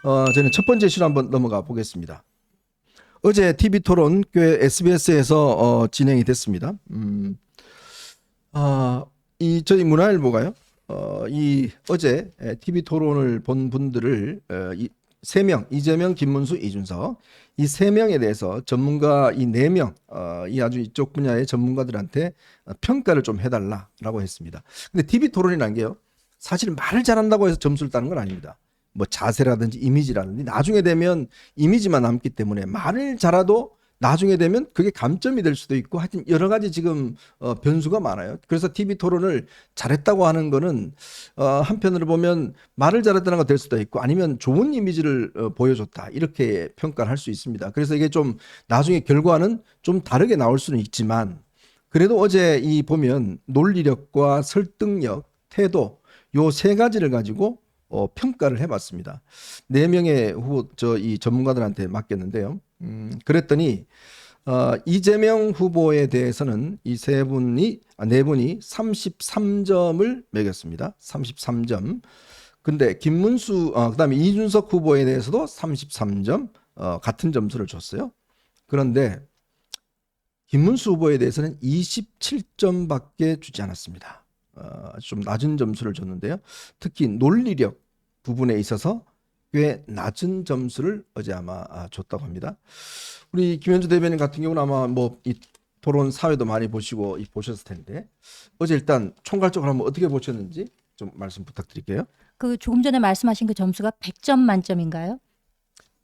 저는 첫 번째 이슈로 한번 넘어가 보겠습니다. 어제 TV 토론 꽤 SBS에서 진행이 됐습니다. 이 저희 문화일보가요. 이 어제 TV 토론을 본 분들을 이 세 명, 이재명, 김문수, 이준석 이 세 명에 대해서 전문가 이 네 명, 이 아주 이쪽 분야의 전문가들한테 평가를 좀 해달라라고 했습니다. 근데 TV 토론이라는 게요, 사실 말을 잘한다고 해서 점수를 따는 건 아닙니다. 뭐 자세라든지 이미지라든지 나중에 되면 이미지만 남기 때문에 말을 잘해도 나중에 되면 그게 감점이 될 수도 있고 하여튼 여러 가지 지금 변수가 많아요. 그래서 TV 토론을 잘했다고 하는 거는 한편으로 보면 말을 잘했다는 거 될 수도 있고 아니면 좋은 이미지를 보여줬다 이렇게 평가를 할 수 있습니다. 그래서 이게 좀 나중에 결과는 좀 다르게 나올 수는 있지만 그래도 어제 이 보면 논리력과 설득력, 태도 요 세 가지를 가지고 평가를 해봤습니다. 네 명의 이 전문가들한테 맡겼는데요. 그랬더니 이재명 후보에 대해서는 이 네 분이 33점을 매겼습니다. 33점. 근데 김문수, 그다음에 이준석 후보에 대해서도 33점, 같은 점수를 줬어요. 그런데 김문수 후보에 대해서는 27점밖에 주지 않았습니다. 좀 낮은 점수를 줬는데요. 특히 논리력 부분에 있어서 꽤 낮은 점수를 어제 아마 줬다고 합니다. 우리 김현주 대변인 같은 경우는 아마 뭐 이 토론 사회도 많이 보시고 보셨을 텐데 어제 일단 총괄적으로 한번 어떻게 보셨는지 좀 말씀 부탁드릴게요. 그 조금 전에 말씀하신 그 점수가 100점 만점인가요?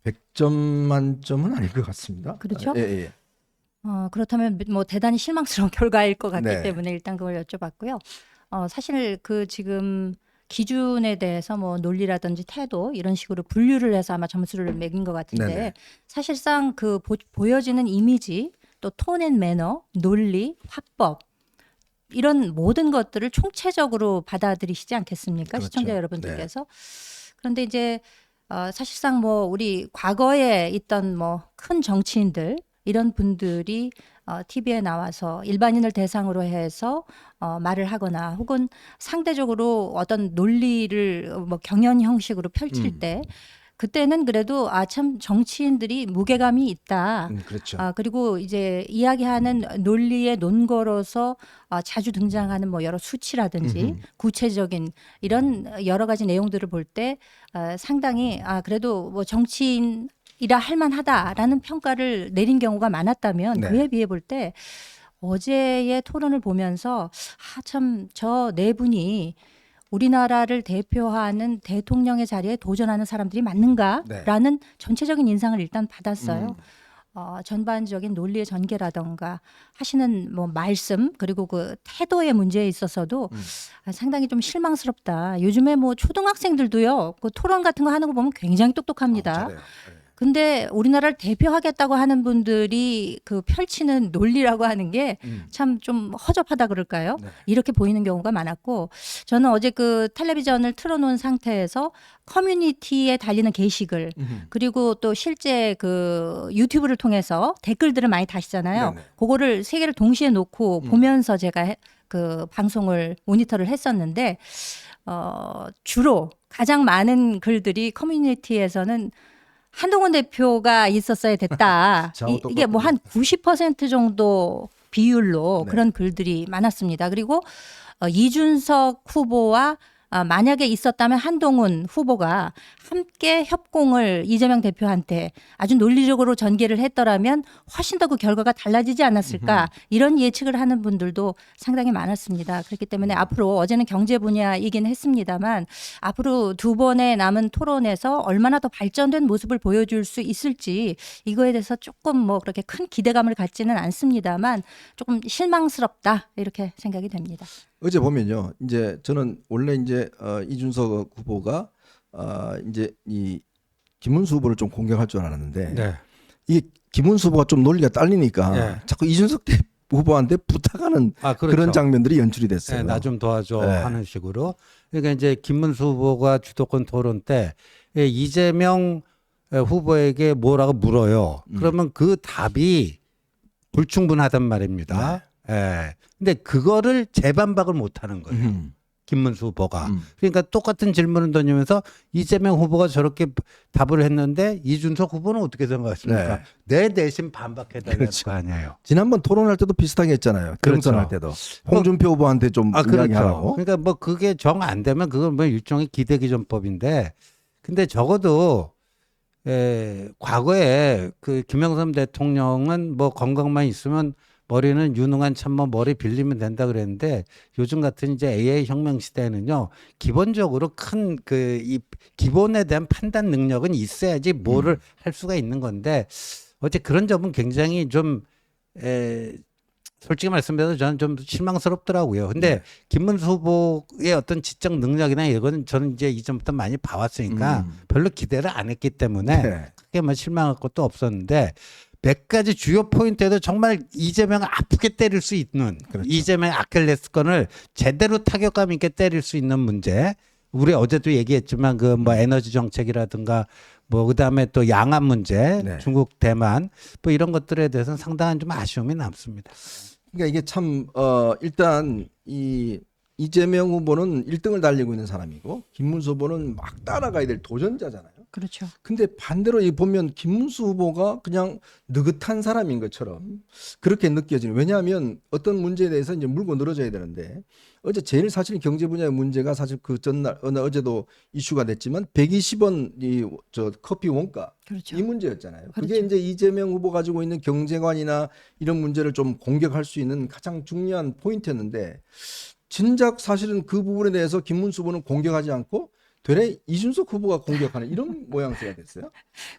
100점 만점은 아닐 것 같습니다. 그렇죠? 예. 그렇다면 뭐 대단히 실망스러운 결과일 것 같기 네. 때문에 일단 그걸 여쭤봤고요. 사실 그 지금 기준에 대해서 뭐 논리라든지 태도 이런 식으로 분류를 해서 아마 점수를 매긴 것 같은데 네네. 사실상 그 보여지는 이미지 또 톤 앤 매너, 논리, 화법 이런 모든 것들을 총체적으로 받아들이시지 않겠습니까? 그렇죠. 시청자 여러분들께서. 그런데 이제 사실상 뭐 우리 과거에 있던 뭐 큰 정치인들 이런 분들이 TV에 나와서 일반인을 대상으로 해서 말을 하거나 혹은 상대적으로 어떤 논리를 뭐 경연 형식으로 펼칠 때 그때는 그래도 참 정치인들이 무게감이 있다. 그렇죠. 그리고 이제 이야기하는 논리의 논거로서 자주 등장하는 뭐 여러 수치라든지 구체적인 이런 여러 가지 내용들을 볼 때 상당히 그래도 뭐 정치인이라 할 만하다라는 평가를 내린 경우가 많았다면 네. 그에 비해 볼 때 어제의 토론을 보면서 참 저 네 분이 우리나라를 대표하는 대통령의 자리에 도전하는 사람들이 맞는가라는 전체적인 인상을 일단 받았어요. 전반적인 논리의 전개라던가 하시는 뭐 말씀 그리고 그 태도의 문제에 있어서도 상당히 좀 실망스럽다. 요즘에 뭐 초등학생들도요, 그 토론 같은 거 하는 거 보면 굉장히 똑똑합니다. 잘해요. 근데 우리나라를 대표하겠다고 하는 분들이 그 펼치는 논리라고 하는 게 참 좀 허접하다 그럴까요? 네. 이렇게 보이는 경우가 많았고 저는 어제 그 텔레비전을 틀어놓은 상태에서 커뮤니티에 달리는 게시글 그리고 또 실제 그 유튜브를 통해서 댓글들을 많이 다시잖아요. 네네. 그거를 세 개를 동시에 놓고 보면서 제가 그 방송을 모니터를 했었는데 주로 가장 많은 글들이 커뮤니티에서는 한동훈 대표가 있었어야 됐다. 이게 뭐 한 90% 정도 비율로 네. 그런 글들이 많았습니다. 그리고 이준석 후보와 만약에 있었다면 한동훈 후보가 함께 협공을 이재명 대표한테 아주 논리적으로 전개를 했더라면 훨씬 더 그 결과가 달라지지 않았을까 이런 예측을 하는 분들도 상당히 많았습니다. 그렇기 때문에 앞으로 어제는 경제 분야이긴 했습니다만 앞으로 두 번의 남은 토론에서 얼마나 더 발전된 모습을 보여줄 수 있을지 이거에 대해서 조금 뭐 그렇게 큰 기대감을 갖지는 않습니다만 조금 실망스럽다 이렇게 생각이 됩니다. 어제 보면요, 이제 저는 원래 이제 이준석 후보가 이제 이 김문수 후보를 좀 공격할 줄 알았는데 네. 이게 김문수 후보가 좀 논리가 딸리니까 네. 자꾸 이준석 후보한테 부탁하는 그렇죠. 그런 장면들이 연출이 됐어요. 나 좀 도와줘 네. 하는 식으로. 그러니까 이제 김문수 후보가 주도권 토론 때 이재명 후보에게 뭐라고 물어요. 그러면 그 답이 불충분하단 말입니다. 예. 근데 그거를 재반박을 못 하는 거예요. 김문수 후보가. 그러니까 똑같은 질문을 던지면서 이재명 후보가 저렇게 답을 했는데 이준석 후보는 어떻게 생각했습니까? 내 대신 반박해달라는 그렇죠. 거 아니에요. 지난번 토론할 때도 비슷하게 했잖아요. 그렇죠. 경선할 때도 홍준표 후보한테 좀 이야기하라고. 그러니까 뭐 그게 정 안 되면 그건 뭐 일종의 기대기전법인데, 근데 적어도 과거에 그 김영삼 대통령은 뭐 건강만 있으면 머리는 유능한 참모 머리 빌리면 된다 그랬는데, 요즘 같은 이제 AI 혁명 시대에는요, 기본적으로 큰 그 이 기본에 대한 판단 능력은 있어야지 뭐를 할 수가 있는 건데, 어째 그런 점은 굉장히 좀 솔직히 말씀드려서 저는 좀 실망스럽더라고요. 근데 김문수 후보의 어떤 지적 능력이나 이거는 저는 이제 이전부터 많이 봐왔으니까 별로 기대를 안 했기 때문에 크게 뭐 실망할 것도 없었는데, 몇 가지 주요 포인트에도 정말 이재명을 아프게 때릴 수 있는, 그렇죠. 이재명의 아킬레스건을 제대로 타격감 있게 때릴 수 있는 문제. 우리 어제도 얘기했지만 그 뭐 에너지 정책이라든가 뭐 그다음에 또 양안 문제, 중국 대만 뭐 이런 것들에 대해서는 상당한 좀 아쉬움이 남습니다. 그러니까 이게 참 일단 이 이재명 후보는 1등을 달리고 있는 사람이고 김문수 후보는 막 따라가야 될 도전자잖아요. 그렇죠. 근데 반대로 이 보면 김문수 후보가 그냥 느긋한 사람인 것처럼 그렇게 느껴지는. 왜냐하면 어떤 문제에 대해서 이제 물고 늘어져야 되는데, 어제 제일 사실 경제 분야의 문제가 사실 그 전날 어제도 이슈가 됐지만 120원 이 저 커피 원가, 그렇죠. 이 문제였잖아요. 그게 그렇죠. 이제 이재명 후보 가지고 있는 경제관이나 이런 문제를 좀 공격할 수 있는 가장 중요한 포인트였는데, 진작 사실은 그 부분에 대해서 김문수 후보는 공격하지 않고 되레 이준석 후보가 공격하는 이런 모양새가 됐어요.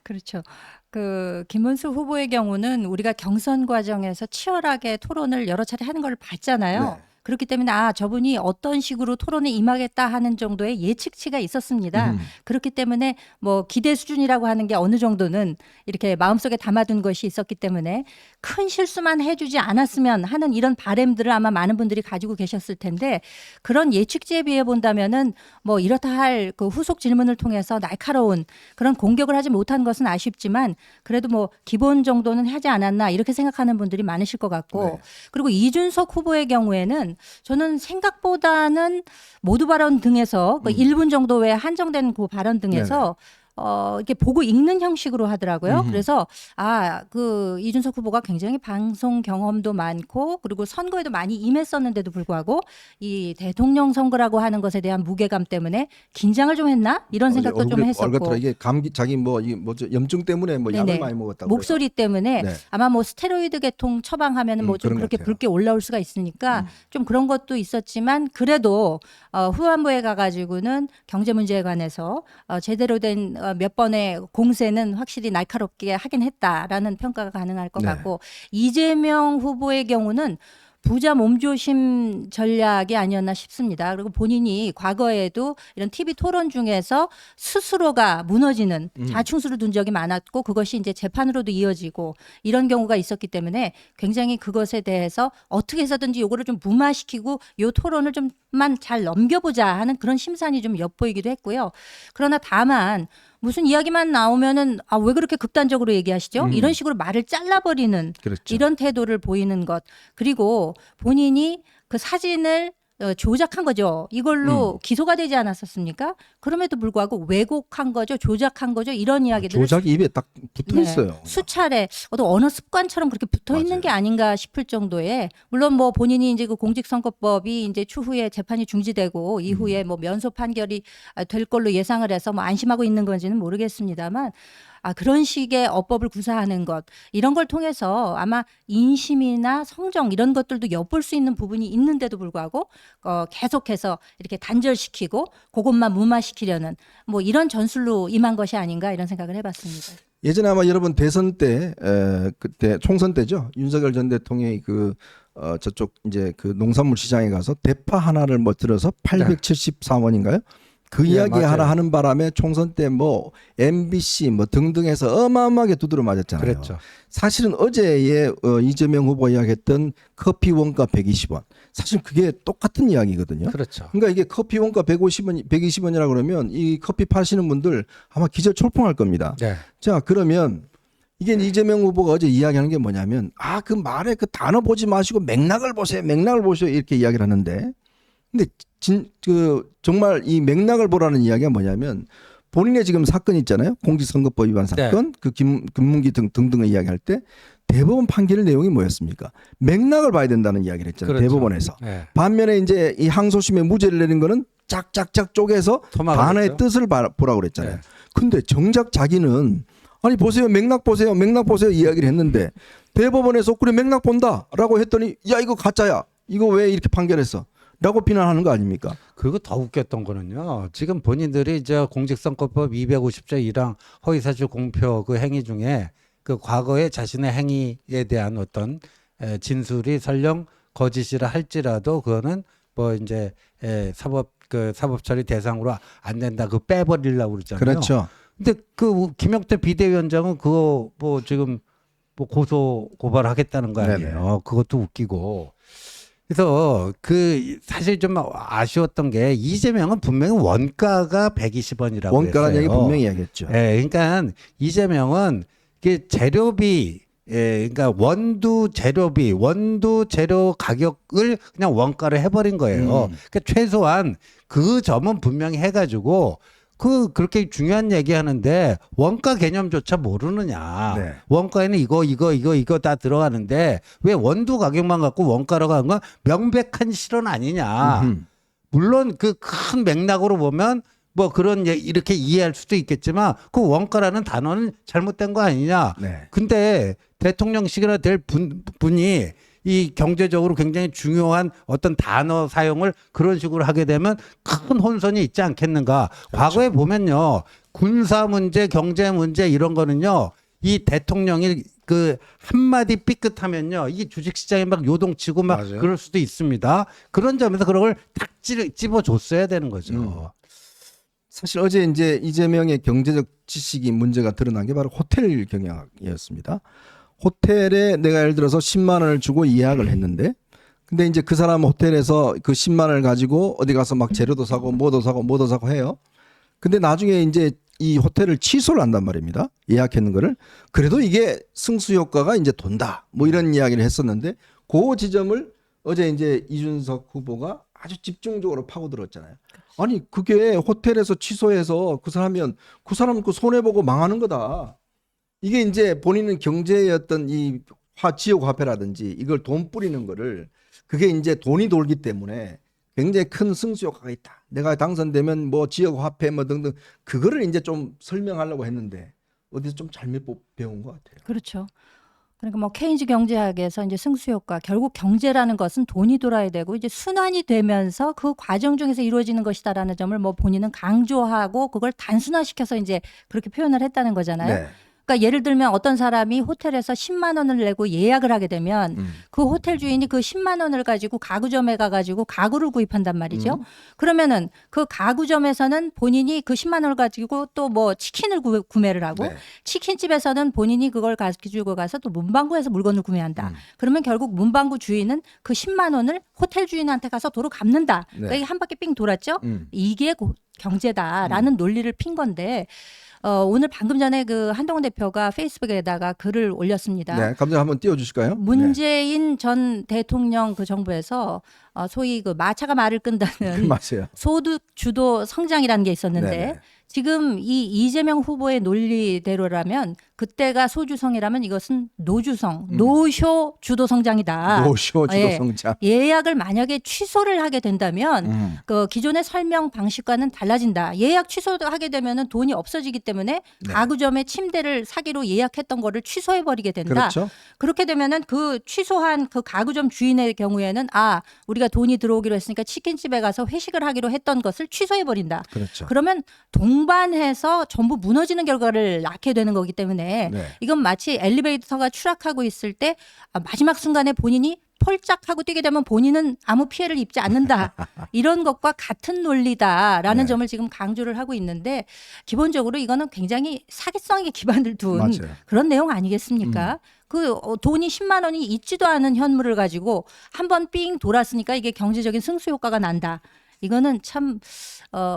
그렇죠. 그 김문수 후보의 경우는 우리가 경선 과정에서 치열하게 토론을 여러 차례 하는 걸 봤잖아요. 네. 그렇기 때문에 저분이 어떤 식으로 토론에 임하겠다 하는 정도의 예측치가 있었습니다. 그렇기 때문에 뭐 기대 수준이라고 하는 게 어느 정도는 이렇게 마음속에 담아둔 것이 있었기 때문에 큰 실수만 해주지 않았으면 하는 이런 바람들을 아마 많은 분들이 가지고 계셨을 텐데, 그런 예측치에 비해 본다면은 뭐 이렇다 할 그 후속 질문을 통해서 날카로운 그런 공격을 하지 못한 것은 아쉽지만, 그래도 뭐 기본 정도는 하지 않았나 이렇게 생각하는 분들이 많으실 것 같고, 네. 그리고 이준석 후보의 경우에는 저는 생각보다는 모두 발언 등에서 그 1분 정도 외에 한정된 그 발언 등에서 이렇게 보고 읽는 형식으로 하더라고요. 그래서 그 이준석 후보가 굉장히 방송 경험도 많고 그리고 선거에도 많이 임했었는데도 불구하고 이 대통령 선거라고 하는 것에 대한 무게감 때문에 긴장을 좀 했나 이런 생각도 좀 했었고, 얼굴에 이게 감기 자기 뭐죠 염증 때문에 뭐 약을 네네. 많이 먹었다고 목소리 때문에 네. 아마 뭐 스테로이드 계통 처방하면은 뭐 좀 그런 것 그렇게 같아요. 붉게 올라올 수가 있으니까 좀 그런 것도 있었지만, 그래도 후반부에 가가지고는 경제 문제에 관해서 제대로 된 몇 번의 공세는 확실히 날카롭게 하긴 했다라는 평가가 가능할 것 네. 같고, 이재명 후보의 경우는 부자 몸조심 전략이 아니었나 싶습니다. 그리고 본인이 과거에도 이런 TV 토론 중에서 스스로가 무너지는 자충수를 둔 적이 많았고, 그것이 이제 재판으로도 이어지고 이런 경우가 있었기 때문에 굉장히 그것에 대해서 어떻게 해서든지 요거를 좀 무마시키고 요 토론을 좀만 잘 넘겨보자 하는 그런 심산이 좀 엿보이기도 했고요. 그러나 다만 무슨 이야기만 나오면은 왜 그렇게 극단적으로 얘기하시죠? 이런 식으로 말을 잘라버리는 그렇죠. 이런 태도를 보이는 것, 그리고 본인이 그 사진을 조작한 거죠. 이걸로 기소가 되지 않았었습니까? 그럼에도 불구하고 왜곡한 거죠, 조작한 거죠, 이런 이야기들을 조작이 입에 딱 붙어 있어요. 네, 수차례 어떤 언어 습관처럼 그렇게 붙어 있는 맞아요. 게 아닌가 싶을 정도의, 물론 뭐 본인이 이제 그 공직선거법이 이제 추후에 재판이 중지되고 이후에 뭐 면소 판결이 될 걸로 예상을 해서 뭐 안심하고 있는 건지는 모르겠습니다만, 그런 식의 어법을 구사하는 것, 이런 걸 통해서 아마 인심이나 성정 이런 것들도 엿볼 수 있는 부분이 있는데도 불구하고 계속해서 이렇게 단절시키고 그것만 무마시키려는 뭐 이런 전술로 임한 것이 아닌가 이런 생각을 해봤습니다. 예전에 아마 여러분 대선 때 그때 총선 때죠. 윤석열 전 대통령이 저쪽 이제 그 농산물 시장에 가서 대파 하나를 뭐 들어서 874원인가요? 그 이야기 맞아요. 하라 하는 바람에 총선 때 뭐 MBC 뭐 등등해서 어마어마하게 두드려 맞았잖아요. 그랬죠. 사실은 어제의 이재명 후보 이야기했던 커피 원가 120원. 사실 그게 똑같은 이야기거든요. 그렇죠. 그러니까 이게 커피 원가 150원, 120원이라 그러면 이 커피 파시는 분들 아마 기절초풍할 겁니다. 네. 자, 그러면 이게 이재명 후보가 어제 이야기하는 게 뭐냐면 그 말에 그 단어 보지 마시고 맥락을 보세요. 맥락을 보세요. 이렇게 이야기를 하는데, 근데 정말 이 맥락을 보라는 이야기가 뭐냐면 본인의 지금 사건 있잖아요. 공직선거법 위반 사건, 그 김문기 등등의 이야기할 때 대법원 판결 내용이 뭐였습니까? 맥락을 봐야 된다는 이야기를 했잖아요. 그렇죠. 대법원에서. 네. 반면에 이제 이 항소심에 무죄를 내린 거는 짝짝짝 쪼개서 단어의 뜻을 보라고 그랬잖아요. 네. 근데 정작 자기는 아니 보세요. 맥락 보세요. 이야기를 했는데 대법원에서 그래 맥락 본다라고 했더니 야 이거 가짜야. 이거 왜 이렇게 판결했어? 라고 비난하는 거 아닙니까? 그리고 더 웃겼던 거는요. 지금 본인들이 이제 공직선거법 250조 1항 허위사실 공표 그 행위 중에 그 과거의 자신의 행위에 대한 어떤 진술이 설령 거짓이라 할지라도 그거는 뭐 이제 사법 처리 대상으로 안 된다. 그 빼버리려고 그러잖아요. 그렇죠. 근데 그 김용태 비대위원장은 그거 뭐 지금 뭐 고발하겠다는 거 아니에요. 네네. 그것도 웃기고. 그래서 그 사실 좀 아쉬웠던 게 이재명은 분명히 원가가 120원이라고 원가라는 얘기 했어요. 분명히 이야기했죠. 예, 그러니까 이재명은 그 재료비, 그러니까 원두 재료 가격을 그냥 원가로 해버린 거예요. 그러니까 최소한 그 점은 분명히 해가지고 그렇게 중요한 얘기하는데 원가 개념조차 모르느냐. 네. 원가에는 이거 다 들어가는데 왜 원두 가격만 갖고 원가라고 하는 건 명백한 실언 아니냐. 물론 그 큰 맥락으로 보면 뭐 그런 이렇게 이해할 수도 있겠지만 그 원가라는 단어는 잘못된 거 아니냐. 네. 근데 대통령직이나 될 분이 이 경제적으로 굉장히 중요한 어떤 단어 사용을 그런 식으로 하게 되면 큰 혼선이 있지 않겠는가. 그렇죠. 과거에 보면요. 군사 문제, 경제 문제 이런 거는요. 이 대통령이 그 한마디 삐끗하면요. 이게 주식시장에 막 요동치고 막 맞아요. 그럴 수도 있습니다. 그런 점에서 그런 걸 딱 집어줬어야 되는 거죠. 사실 어제 이제 이재명의 경제적 지식이 문제가 드러난 게 바로 호텔 경영이었습니다. 호텔에 내가 예를 들어서 10만 원을 주고 예약을 했는데 근데 이제 그 사람 호텔에서 그 10만 원을 가지고 어디 가서 막 재료도 사고 뭐도 사고 해요. 근데 나중에 이제 이 호텔을 취소를 한단 말입니다. 예약했는 거를. 그래도 이게 승수 효과가 이제 돈다. 뭐 이런 이야기를 했었는데 그 지점을 어제 이제 이준석 후보가 아주 집중적으로 파고들었잖아요. 아니 그게 호텔에서 취소해서 그 사람은 그 손해보고 망하는 거다. 이게 이제 본인은 경제의 어떤 이 지역 화폐라든지 이걸 돈 뿌리는 거를 그게 이제 돈이 돌기 때문에 굉장히 큰 승수 효과가 있다. 내가 당선되면 뭐 지역 화폐 뭐 등등 그거를 이제 좀 설명하려고 했는데 어디서 좀 잘못 배운 것 같아요. 그렇죠. 그러니까 뭐 케인즈 경제학에서 이제 승수 효과, 결국 경제라는 것은 돈이 돌아야 되고 이제 순환이 되면서 그 과정 중에서 이루어지는 것이다라는 점을 뭐 본인은 강조하고 그걸 단순화시켜서 이제 그렇게 표현을 했다는 거잖아요. 네. 그러니까 예를 들면 어떤 사람이 호텔에서 10만 원을 내고 예약을 하게 되면 그 호텔 주인이 그 10만 원을 가지고 가구점에 가가지고 가구를 구입한단 말이죠. 그러면은 그 가구점에서는 본인이 그 10만 원을 가지고 또 뭐 치킨을 구매를 하고 네. 치킨집에서는 본인이 그걸 가지고 가서 또 문방구에서 물건을 구매한다. 그러면 결국 문방구 주인은 그 10만 원을 호텔 주인한테 가서 도로 갚는다. 네. 그러니까 이게 한 바퀴 삥 돌았죠. 이게 경제다라는 논리를 핀 건데 오늘 방금 전에 그 한동훈 대표가 페이스북에다가 글을 올렸습니다. 네, 감독님 한번 띄워주실까요? 문재인 전 대통령 그 정부에서 소위 그 마차가 말을 네. 끈다는 맞아요. 소득 주도 성장이라는 게 있었는데 네네. 지금 이 이재명 후보의 논리대로라면 그때가 소주성이라면 이것은 노주성, 노쇼 주도 성장이다. 노쇼 주도 예. 성장. 예약을 만약에 취소를 하게 된다면 그 기존의 설명 방식과는 달라진다. 예약 취소하게 되면은 돈이 없어지기 때문에 네. 가구점에 침대를 사기로 예약했던 거를 취소해 버리게 된다. 그렇죠. 그렇게 되면은 그 취소한 그 가구점 주인의 경우에는 우리가 돈이 들어오기로 했으니까 치킨집에 가서 회식을 하기로 했던 것을 취소해 버린다. 그렇죠. 그러면 동반해서 전부 무너지는 결과를 낳게 되는 거기 때문에 네. 이건 마치 엘리베이터가 추락하고 있을 때 마지막 순간에 본인이 폴짝하고 뛰게 되면 본인은 아무 피해를 입지 않는다. 이런 것과 같은 논리다라는 네. 점을 지금 강조를 하고 있는데 기본적으로 이거는 굉장히 사기성에 기반을 둔 맞아요. 그런 내용 아니겠습니까? 그 돈이 10만 원이 있지도 않은 현물을 가지고 한번 삥 돌았으니까 이게 경제적인 승수 효과가 난다. 이거는 참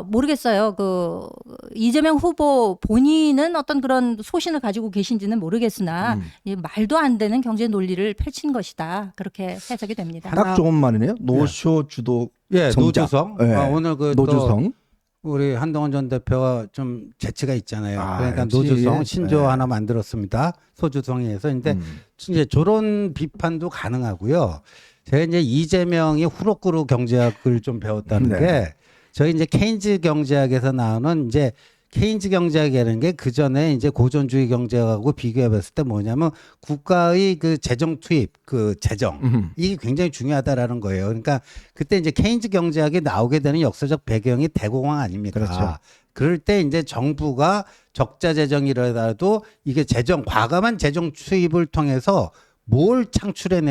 모르겠어요. 그 이재명 후보 본인은 어떤 그런 소신을 가지고 계신지는 모르겠으나 이 말도 안 되는 경제 논리를 펼친 것이다. 그렇게 해석이 됩니다. 딱 좋은 말이네요. 노쇼 주도 예, 정자. 노주성. 예. 오늘 그 또 노주성. 우리 한동훈 전 대표가 좀 재치가 있잖아요. 아, 그러니까 역시, 노주성 예. 신조 예. 하나 만들었습니다. 소주성에서 근데 이제 저런 비판도 가능하고요. 제가 이제 이재명이 후로꾸루 경제학을 좀 배웠다는 네. 게 저희 이제 케인즈 경제학에서 나오는 이제 케인즈 경제학이라는 게 그 전에 이제 고전주의 경제학하고 비교해 봤을 때 뭐냐면 국가의 그 재정 투입, 그 재정 이게 굉장히 중요하다라는 거예요. 그러니까 그때 이제 케인즈 경제학이 나오게 되는 역사적 배경이 대공황 아닙니까? 그렇죠. 그럴 때 이제 정부가 적자 재정이라도 이게 재정 과감한 재정 투입을 통해서 뭘 창출해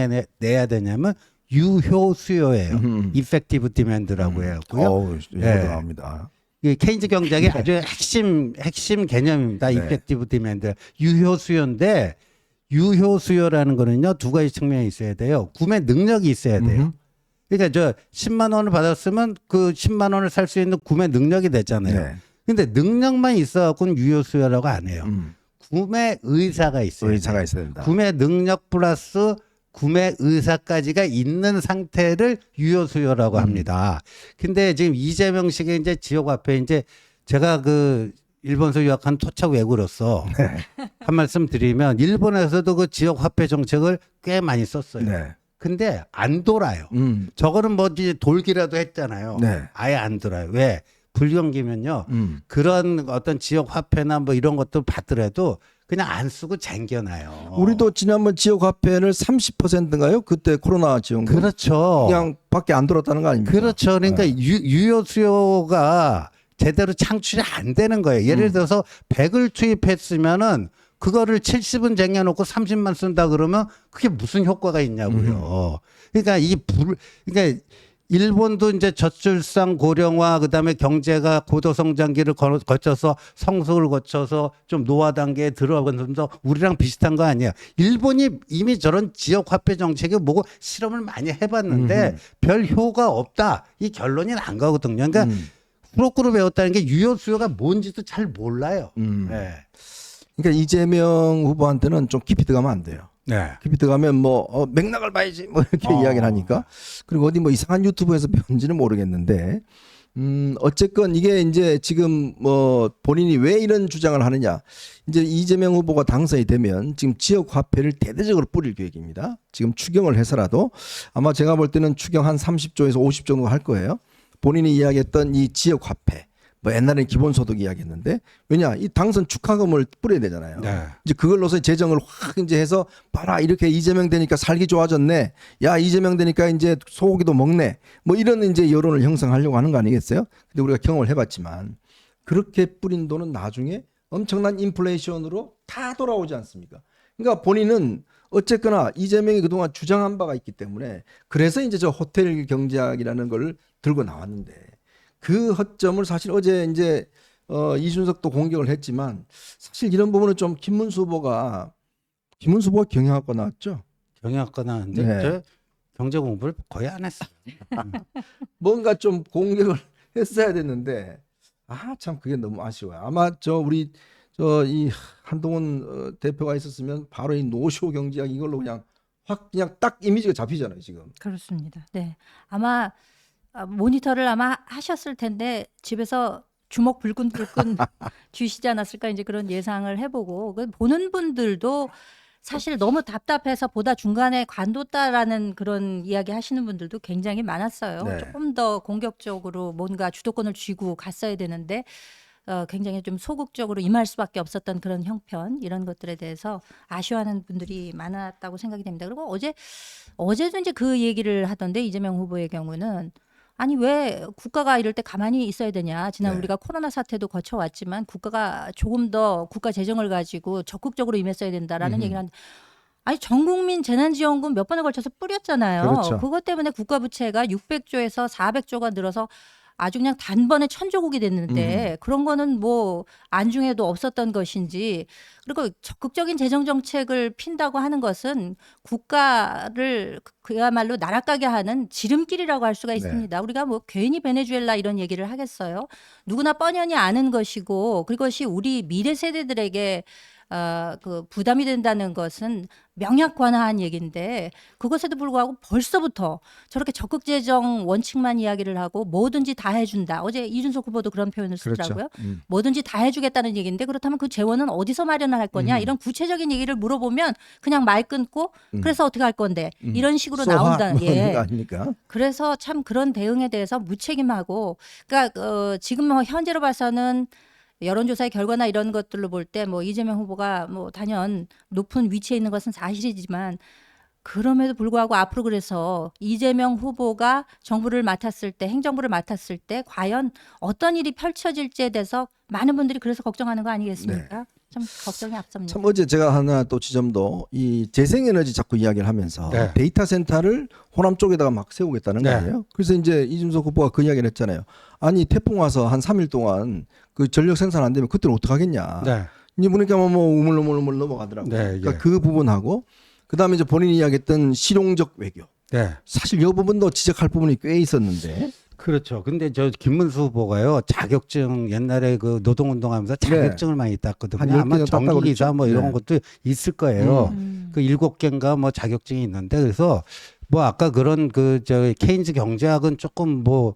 내야 되냐면 유효 수요예요. 이펙티브 디맨드라고 해갖고요. 어우, 예. 나옵니다. 이 케인즈 경제학의 아주 핵심 개념입니다. 네. 이펙티브 디맨드. 유효 수요인데 유효 수요라는 거는요. 두 가지 측면이 있어야 돼요. 구매 능력이 있어야 돼요. 그러니까 저 10만 원을 받았으면 그 10만 원을 살 수 있는 구매 능력이 됐잖아요. 네. 근데 능력만 있어 갖고는 유효 수요라고 안 해요. 구매 의사가 있어요. 의사가 있어야 된다. 구매 능력 플러스 구매 의사까지가 있는 상태를 유효 수요라고 합니다. 근데 지금 이재명식의 이제 지역 화폐 이제 제가 그 일본에서 유학한 토착 외국으로서 한 말씀 드리면 일본에서도 그 지역 화폐 정책을 꽤 많이 썼어요. 네. 근데 안 돌아요. 저거는 뭐 이제 돌기라도 했잖아요. 네. 아예 안 돌아요. 왜? 불경기면요. 그런 어떤 지역 화폐나 뭐 이런 것도 받더라도 그냥 안 쓰고 쟁겨놔요. 우리도 지난번 지역 화폐를 30%인가요? 그때 코로나 지원금. 그렇죠. 그냥 밖에 안 들었다는 거 아닙니까? 그렇죠. 그러니까 유효 수요가 제대로 창출이 안 되는 거예요. 예를 들어서 100을 투입했으면은 그거를 70은 쟁여놓고 30만 쓴다 그러면 그게 무슨 효과가 있냐고요. 그러니까 그러니까 일본도 이제 저출산 고령화 그다음에 경제가 고도성장기를 거쳐서 성숙을 거쳐서 좀 노화 단계에 들어가면서 우리랑 비슷한 거 아니에요. 일본이 이미 저런 지역 화폐 정책에 뭐고 실험을 많이 해봤는데 별 효과 없다. 이 결론이 난 거거든요. 그러니까 후로꾸루 배웠다는 게 유효 수요가 뭔지도 잘 몰라요. 네. 그러니까 이재명 후보한테는 좀 깊이 들어가면 안 돼요. 네. 깊이 들어가면 뭐 맥락을 봐야지 뭐 이렇게 이야기를 하니까 그리고 어디 뭐 이상한 유튜브에서 배운지는 모르겠는데 어쨌건 이게 이제 지금 뭐 본인이 왜 이런 주장을 하느냐 이제 이재명 후보가 당선이 되면 지금 지역 화폐를 대대적으로 뿌릴 계획입니다. 지금 추경을 해서라도 아마 제가 볼 때는 추경 한 30조에서 50조 정도 할 거예요. 본인이 이야기했던 이 지역 화폐 뭐 옛날에는 기본소득 이야기했는데 왜냐 이 당선 축하금을 뿌려야 되잖아요. 네. 이제 그걸로서 재정을 확 이제 해서 봐라 이렇게 이재명 되니까 살기 좋아졌네. 야 이재명 되니까 이제 소고기도 먹네. 뭐 이런 이제 여론을 형성하려고 하는 거 아니겠어요? 근데 우리가 경험을 해봤지만 그렇게 뿌린 돈은 나중에 엄청난 인플레이션으로 다 돌아오지 않습니까? 그러니까 본인은 어쨌거나 이재명이 그동안 주장한 바가 있기 때문에 그래서 이제 저 호텔 경제학이라는 걸 들고 나왔는데. 그 허점을 사실 어제 이제 이준석도 공격을 했지만 사실 이런 부분은 좀 김문수 후보가 경영학과 나왔죠. 경영학과 나왔는데 네. 저 경제 공부를 거의 안 했어요. 뭔가 좀 공격을 했어야 됐는데 참 그게 너무 아쉬워요. 아마 우리 이 한동훈 대표가 있었으면 바로 이 노쇼 경제학 이걸로 그냥 확 그냥 딱 이미지가 잡히잖아요 지금. 그렇습니다. 네. 아마 모니터를 아마 하셨을 텐데 집에서 주먹 불끈불끈 쥐시지 않았을까 이제 그런 예상을 해보고 보는 분들도 사실 너무 답답해서 보다 중간에 관뒀다라는 그런 이야기 하시는 분들도 굉장히 많았어요. 네. 조금 더 공격적으로 뭔가 주도권을 쥐고 갔어야 되는데 굉장히 좀 소극적으로 임할 수밖에 없었던 그런 형편 이런 것들에 대해서 아쉬워하는 분들이 많았다고 생각이 됩니다. 그리고 어제도 이제 그 얘기를 하던데 이재명 후보의 경우는 아니 왜 국가가 이럴 때 가만히 있어야 되냐. 지난 네. 우리가 코로나 사태도 거쳐왔지만 국가가 조금 더 국가 재정을 가지고 적극적으로 임했어야 된다라는 얘기를 하는데 아니 전국민 재난지원금 몇 번에 걸쳐서 뿌렸잖아요. 그렇죠. 그것 때문에 국가 부채가 600조에서 400조가 늘어서 아주 그냥 단번에 천조국이 됐는데 그런 거는 뭐 안중에도 없었던 것인지, 그리고 적극적인 재정 정책을 핀다고 하는 것은 국가를 그야말로 나락가게 하는 지름길이라고 할 수가 있습니다. 우리가 뭐 괜히 베네수엘라 이런 얘기를 하겠어요. 누구나 뻔연히 아는 것이고, 그것이 우리 미래 세대들에게 그 부담이 된다는 것은 명약관화한 얘기인데, 그것에도 불구하고 벌써부터 저렇게 적극 재정 원칙만 이야기를 하고 뭐든지 다 해준다. 어제 이준석 후보도 그런 표현을 쓰더라고요. 그렇죠. 뭐든지 다 해주겠다는 얘기인데, 그렇다면 그 재원은 어디서 마련을 할 거냐, 이런 구체적인 얘기를 물어보면 그냥 말 끊고 그래서 어떻게 할 건데 이런 식으로 나온다는. 예. 아닙니까? 그래서 참 그런 대응에 대해서 무책임하고, 그러니까 지금 뭐 현재로 봐서는 여론조사의 결과나 이런 것들로 볼 때 뭐 이재명 후보가 뭐 단연 높은 위치에 있는 것은 사실이지만, 그럼에도 불구하고 앞으로 그래서 이재명 후보가 정부를 맡았을 때, 행정부를 맡았을 때 과연 어떤 일이 펼쳐질지에 대해서 많은 분들이 그래서 걱정하는 거 아니겠습니까? 참 걱정이 앞섭니다. 참 어제 제가 하나 또 지점도 이 재생에너지 자꾸 이야기를 하면서 네. 데이터 센터를 호남 쪽에다가 막 세우겠다는 거 네. 아니에요? 그래서 이제 이준석 후보가 그 이야기를 했잖아요. 아니 태풍 와서 한 3일 동안 그 전력 생산 안 되면 그때는 어떡하겠냐. 네. 이제 보니까 뭐 우물우물 넘어가더라고요. 네, 그러니까 예. 그 부분하고 그다음에 이제 본인이 이야기했던 실용적 외교. 네. 사실 이 부분도 지적할 부분이 꽤 있었는데. 그렇죠. 근데 저 김문수 후보가요, 자격증 옛날에 그 노동운동하면서 자격증을 많이 땄거든요. 한 10 아마 개는 땄다고 전기기사 그랬죠. 뭐 이런 네. 것도 있을 거예요. 그 7개인가 뭐 자격증이 있는데, 그래서 뭐 아까 그런 그 저 케인즈 경제학은 조금 뭐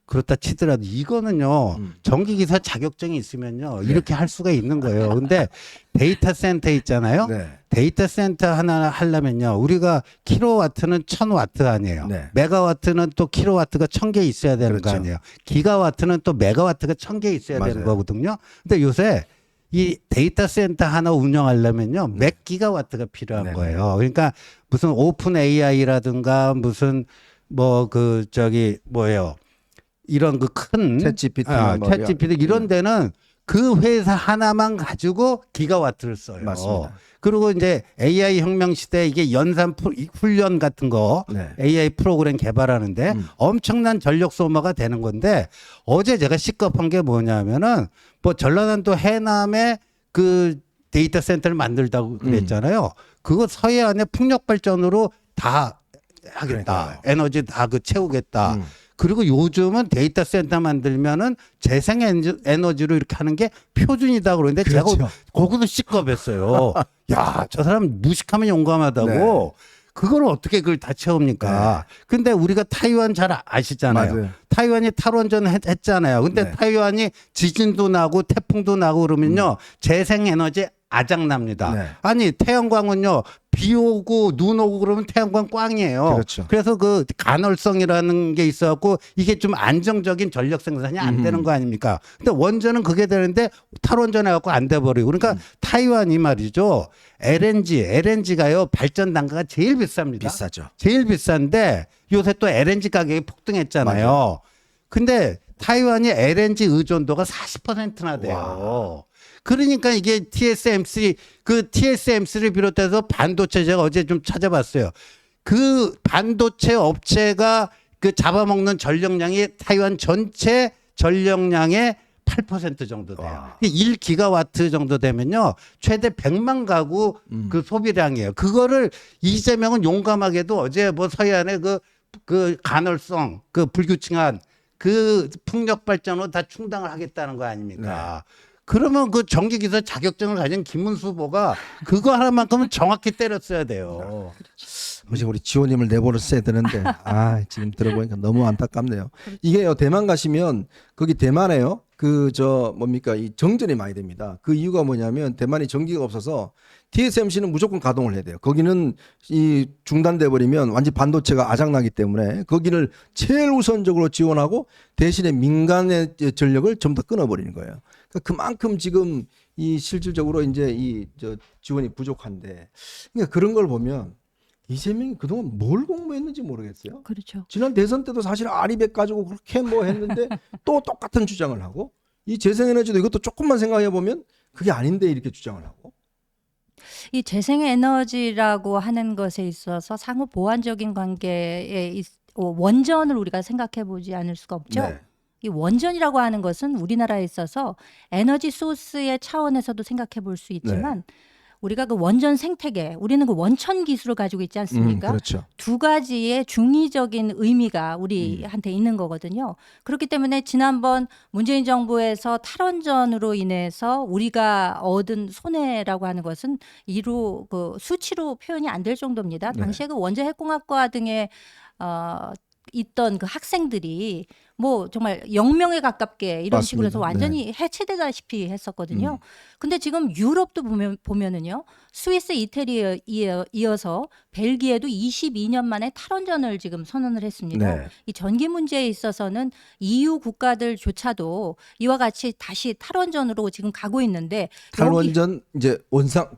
그렇다 치더라도 이거는요, 전기기사 자격증이 있으면요 이렇게 할 수가 있는 거예요. 근데 데이터 센터 있잖아요. 네. 데이터 센터 하나 하려면요, 우리가 킬로와트는 1000와트 아니에요. 네. 메가와트는 또 킬로와트가 1000개 있어야 되는 거 그렇죠. 아니에요. 기가와트는 또 메가와트가 1000개 있어야 되는 맞아요. 거거든요. 근데 요새 이 데이터 센터 하나 운영하려면요 몇 기가와트가 필요한 네. 거예요. 그러니까 무슨 오픈 AI라든가 무슨 뭐 그 저기 뭐예요, 이런 그 큰 챗GPT 뭐 챗GPT 이런 데는 그 회사 하나만 가지고 기가와트를 써요. 맞습니다. 그리고 이제 AI 혁명 시대 이게 연산 훈련 같은 거 네. AI 프로그램 개발하는데 엄청난 전력 소모가 되는 건데, 어제 제가 시급한 게 뭐냐면은 뭐 전라남도 해남에 그 데이터 센터를 만들다고 그랬잖아요. 그거 서해안에 풍력 발전으로 다 하겠다. 그러니까요. 에너지 다 그 채우겠다. 그리고 요즘은 데이터 센터 만들면은 재생 에너지로 이렇게 하는 게 표준이다 그러는데, 그렇죠. 제가 거기서 시겁했어요. 야, 저 사람 무식하면 용감하다고. 네. 그걸 어떻게 그걸 다 채웁니까? 근데 우리가 타이완 잘 아시잖아요. 맞아요. 타이완이 탈원전 했잖아요. 근데 네. 타이완이 지진도 나고 태풍도 나고 그러면요 재생 에너지 아작납니다. 네. 아니 태양광은요 비 오고 눈 오고 그러면 태양광 꽝이에요. 그렇죠. 그래서 그 간헐성이라는 게 있어갖고 이게 좀 안정적인 전력 생산이 안 되는 거 아닙니까? 근데 원전은 그게 되는데 탈원전 해갖고 안 돼버리고. 그러니까 타이완이 말이죠. LNG가요 발전 단가가 제일 비쌉니다. 비싸죠. 제일 비싼데 요새 또 LNG 가격이 폭등했잖아요. 근데 타이완이 LNG 의존도가 40%나 돼요. 그러니까 이게 TSMC를 비롯해서 반도체, 제가 어제 좀 찾아봤어요. 그 반도체 업체가 그 잡아먹는 전력량이 타이완 전체 전력량의 8% 정도 돼요. 1기가와트 정도 되면요 최대 100만 가구 그 소비량이에요. 그거를 이재명은 용감하게도 어제 뭐 서해안에 그 간헐성 그 불규칙한 그 풍력 발전으로 다 충당을 하겠다는 거 아닙니까? 그러면 그 전기기사 자격증을 가진 김문수 후보가 그거 하나만큼은 정확히 때렸어야 돼요. 어제 우리 지호님을 내버렸어야 되는데 지금 들어보니까 너무 안타깝네요. 이게요 대만 가시면 거기 대만에요 그 저 뭡니까 이 정전이 많이 됩니다. 그 이유가 뭐냐면 대만이 전기가 없어서 TSMC는 무조건 가동을 해야 돼요. 거기는 이 중단돼 버리면 완전 반도체가 아작나기 때문에 거기를 제일 우선적으로 지원하고 대신에 민간의 전력을 전부 다 끊어버리는 거예요. 그러니까 그만큼 지금 이 실질적으로 이제 이 저 지원이 부족한데, 그러니까 그런 걸 보면 이재명이 그동안 뭘 공부했는지 모르겠어요. 그렇죠. 지난 대선 때도 사실 아리백 가지고 그렇게 뭐 했는데 또 똑같은 주장을 하고, 이 재생에너지도 이것도 조금만 생각해 보면 그게 아닌데 이렇게 주장을 하고. 이 재생에너지라고 하는 것에 있어서 상호 보완적인 관계에 원전을 우리가 생각해 보지 않을 수가 없죠. 네. 이 원전이라고 하는 것은 우리나라에 있어서 에너지 소스의 차원에서도 생각해 볼 수 있지만 우리가 그 원전 생태계, 우리는 그 원천 기술을 가지고 있지 않습니까? 그렇죠. 두 가지의 중의적인 의미가 우리한테 있는 거거든요. 그렇기 때문에 지난번 문재인 정부에서 탈원전으로 인해서 우리가 얻은 손해라고 하는 것은 이루 그 수치로 표현이 안 될 정도입니다. 네. 당시에 그 원자 핵공학과 등에 있던 그 학생들이 뭐 정말 0명에 가깝게 이런 식으로 해서 맞습니다. 완전히 해체되다시피 했었거든요. 근데 지금 유럽도 보면은요. 스위스, 이태리에 이어서 벨기에도 22년 만에 탈원전을 지금 선언을 했습니다. 네. 이 전기 문제에 있어서는 EU 국가들조차도 이와 같이 다시 탈원전으로 지금 가고 있는데 탈원전 이제 원상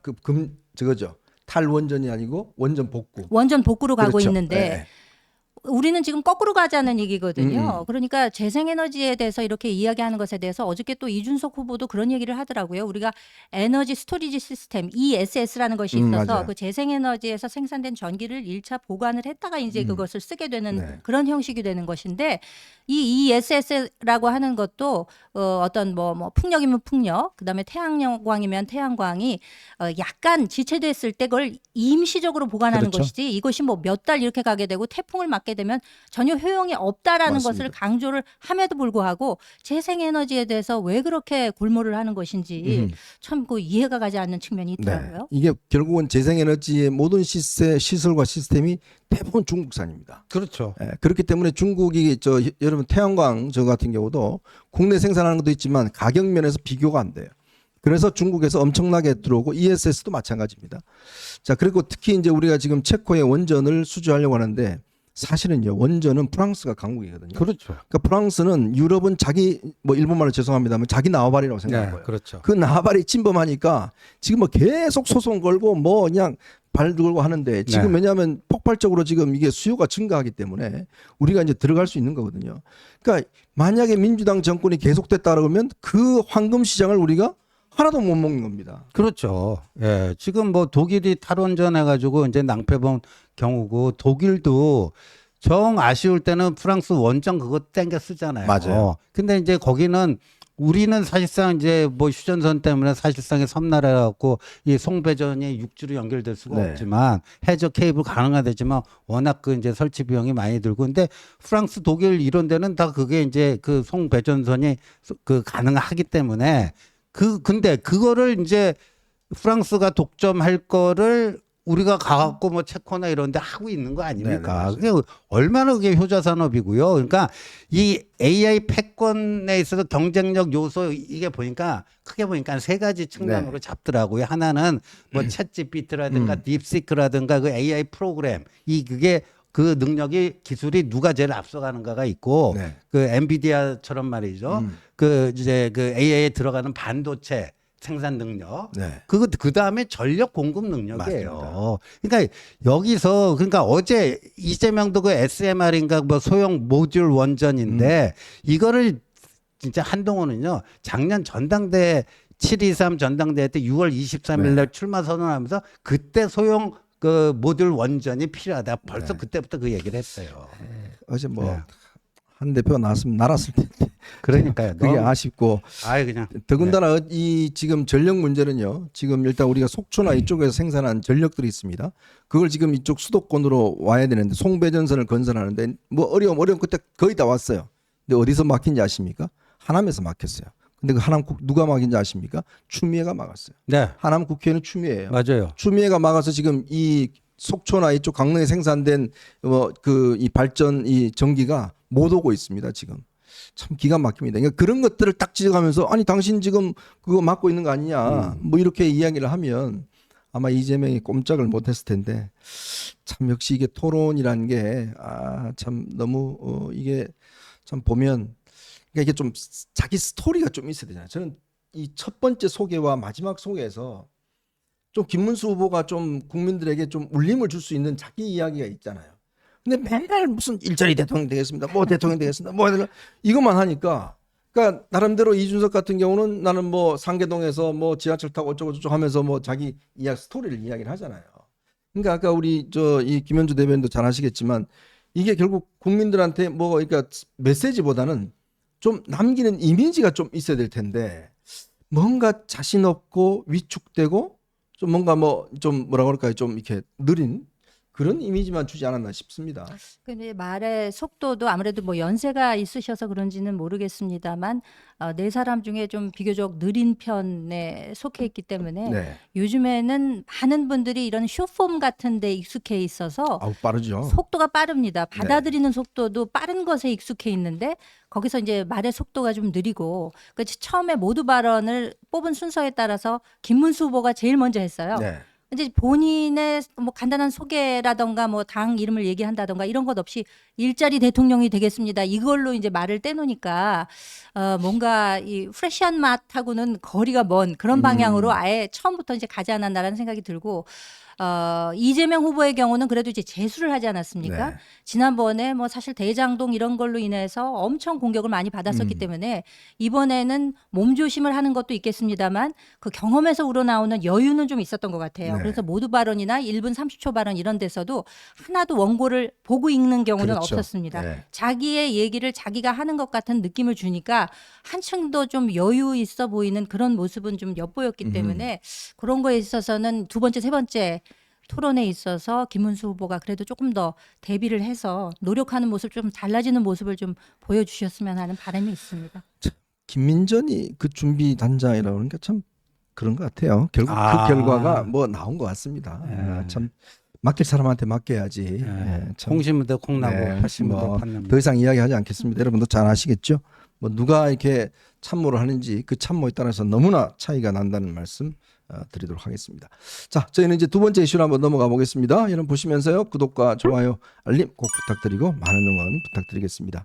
저거죠. 탈원전이 아니고 원전 복구. 원전 복구로 가고 그렇죠. 있는데 네. 우리는 지금 거꾸로 가자는 얘기거든요. 그러니까 재생에너지에 대해서 이렇게 이야기하는 것에 대해서 어저께 또 이준석 후보도 그런 얘기를 하더라고요. 우리가 에너지 스토리지 시스템 ESS라는 것이 있어서 맞아요. 그 재생에너지에서 생산된 전기를 1차 보관을 했다가 이제 그것을 쓰게 되는 네. 그런 형식이 되는 것인데 이 ESS라고 하는 것도 어떤 뭐 풍력이면 풍력, 그다음에 태양광이면 태양광이 약간 지체됐을 때 그걸 임시적으로 보관하는 그렇죠. 것이지 이것이 뭐 몇 달 이렇게 가게 되고 태풍을 맞게 되면 전혀 효용이 없다라는 맞습니다. 것을 강조를 함에도 불구하고 재생에너지에 대해서 왜 그렇게 골몰을 하는 것인지 참 그 이해가 가지 않는 측면이 네. 있더라고요. 이게 결국은 재생에너지의 모든 시설과 시스템이 대부분 중국산입니다. 그렇죠. 그렇기 때문에 중국이 여러분 태양광 저 같은 경우도 국내 생산하는 것도 있지만 가격 면에서 비교가 안 돼요. 그래서 중국에서 엄청나게 들어오고 ESS도 마찬가지입니다. 자, 그리고 특히 이제 우리가 지금 체코의 원전을 수주하려고 하는데 사실은요, 원전은 프랑스가 강국이거든요. 그렇죠. 그러니까 프랑스는 유럽은 자기 뭐 일본말로 죄송합니다만 자기 나와바리라고 생각하는 거예요. 그렇죠. 그 나와바리 침범하니까 지금 뭐 계속 소송 걸고 뭐 그냥 발 들고 하는데 지금 네. 왜냐하면 폭발적으로 지금 이게 수요가 증가하기 때문에 우리가 이제 들어갈 수 있는 거거든요. 그러니까 만약에 민주당 정권이 계속됐다 그러면 그 황금 시장을 우리가 하나도 못 먹는 겁니다. 그렇죠. 예. 지금 뭐 독일이 탈원전 해가지고 이제 낭패 본 경우고 독일도 정 아쉬울 때는 프랑스 원전 그거 땡겨 쓰잖아요. 맞아요. 근데 이제 거기는 우리는 사실상 이제 뭐 휴전선 때문에 사실상의 섬나라 갖고 이 송배전이 육지로 연결될 수가 네. 없지만 해저 케이블 가능하되지만 워낙 그 이제 설치 비용이 많이 들고 근데 프랑스, 독일 이런 데는 다 그게 이제 그 송배전선이 그 가능하기 때문에 근데 그거를 이제 프랑스가 독점할 거를 우리가 가갖고 뭐 체코나 이런 데 하고 있는 거 아닙니까? 네네, 그게 얼마나 그게 효자 산업이고요. 그러니까 이 AI 패권에 있어서 경쟁력 요소 이게 보니까 크게 보니까 세 가지 측면으로 잡더라고요. 하나는 뭐 챗GPT라든가 딥시크라든가 그 AI 프로그램 그게 그 능력이 기술이 누가 제일 앞서가는가가 있고 네. 그 엔비디아처럼 말이죠. 그 이제 그 AI에 들어가는 반도체 생산 능력. 네. 그 다음에 전력 공급 능력이에요. 맞습니다. 그러니까 여기서 그러니까 어제 이재명도 그 SMR인가 뭐 소형 모듈 원전인데 이거를 진짜 한동훈은요 작년 전당대 7.23 전당대회 때 6월 23일 날 출마 선언하면서 그때 소형 그 모듈 원전이 필요하다. 벌써 그때부터 그 얘기를 했어요. 어제 뭐 한 대표가 나왔으면 날았을 텐데 그러니까요. 그게 아쉽고 그냥 더군다나 이 지금 전력 문제는요. 지금 일단 우리가 속초나 이쪽에서 생산한 전력들이 있습니다. 그걸 지금 이쪽 수도권으로 와야 되는데 송배전선을 건설하는데 뭐 어려움 그때 거의 다 왔어요. 근데 어디서 막힌지 아십니까? 하남에서 막혔어요. 근데 그 하남 누가 막힌지 아십니까? 추미애가 막았어요. 네. 하남 국회의원은 추미애예요. 맞아요. 추미애가 막아서 지금 이 속초나 이쪽 강릉에 생산된 이 발전 이 전기가 못 오고 있습니다. 지금 참 기가 막힙니다. 그러니까 그런 것들을 딱 지적하면서 아니 당신 지금 그거 막고 있는 거 아니냐 뭐 이렇게 이야기를 하면 아마 이재명이 꼼짝을 못했을 텐데 참 역시 이게 토론이라는 게 참 너무 이게 참 보면 그러니까 이게 좀 자기 스토리가 좀 있어야 되잖아요. 저는 이 첫 번째 소개와 마지막 소개에서 좀 김문수 후보가 좀 국민들에게 좀 울림을 줄 수 있는 자기 이야기가 있잖아요. 근데 맨날 무슨 일자리 대통령 되겠습니다. 뭐 대통령 되겠습니다. 뭐 이것만 하니까 그러니까 나름대로 이준석 같은 경우는 나는 뭐 상계동에서 뭐 지하철 타고 어쩌고 저쩌고 하면서 뭐 자기 스토리를 이야기를 하잖아요. 그러니까 아까 우리 이 김현주 대변인도 잘 아시겠지만 이게 결국 국민들한테 뭐 그러니까 메시지보다는 좀 남기는 이미지가 좀 있어야 될 텐데 뭔가 자신 없고 위축되고 좀 뭔가 뭐 좀 뭐라 그럴까요? 좀 이렇게 느린 그런 이미지만 주지 않았나 싶습니다. 근데 말의 속도도 아무래도 뭐 연세가 있으셔서 그런지는 모르겠습니다만 네 사람 중에 좀 비교적 느린 편에 속해 있기 때문에 네. 요즘에는 많은 분들이 이런 쇼폼 같은 데 익숙해 있어서 아우 빠르죠. 속도가 빠릅니다. 받아들이는 속도도 빠른 것에 익숙해 있는데 거기서 이제 말의 속도가 좀 느리고 처음에 모두 발언을 뽑은 순서에 따라서 김문수 후보가 제일 먼저 했어요. 네. 이제 본인의 뭐 간단한 소개라던가 뭐 당 이름을 얘기한다던가 이런 것 없이 일자리 대통령이 되겠습니다. 이걸로 이제 말을 떼놓으니까 뭔가 이 프레시한 맛하고는 거리가 먼 그런 방향으로 아예 처음부터 이제 가지 않았나라는 생각이 들고 이재명 후보의 경우는 그래도 이제 재수를 하지 않았습니까? 네. 지난번에 뭐 사실 대장동 이런 걸로 인해서 엄청 공격을 많이 받았었기 때문에 이번에는 몸조심을 하는 것도 있겠습니다만 그 경험에서 우러나오는 여유는 좀 있었던 것 같아요. 네. 그래서 모두 발언이나 1분 30초 발언 이런 데서도 하나도 원고를 보고 읽는 경우는 그렇죠. 없었습니다. 네. 자기의 얘기를 자기가 하는 것 같은 느낌을 주니까 한층 더 좀 여유 있어 보이는 그런 모습은 좀 엿보였기 때문에 그런 거에 있어서는 두 번째, 세 번째 토론에 있어서 김문수 후보가 그래도 조금 더 대비를 해서 노력하는 모습 좀 달라지는 모습을 좀 보여주셨으면 하는 바람이 있습니다. 김민전이 그 준비 단장이라고 그러니까 참 그런 것 같아요. 결국 아. 그 결과가 뭐 나온 것 같습니다. 예. 참 맡길 사람한테 맡겨야지. 예, 참. 콩심무대 콩나고 네, 팔심무대 뭐 팥나무. 더 이상 이야기하지 않겠습니다. 여러분도 잘 아시겠죠? 뭐 누가 이렇게 참모를 하는지 그 참모에 따라서 너무나 차이가 난다는 말씀 드리도록 하겠습니다. 자, 저희는 이제 두 번째 이슈로 한번 넘어가 보겠습니다. 여러분 보시면서요 구독과 좋아요, 알림 꼭 부탁드리고 많은 응원 부탁드리겠습니다.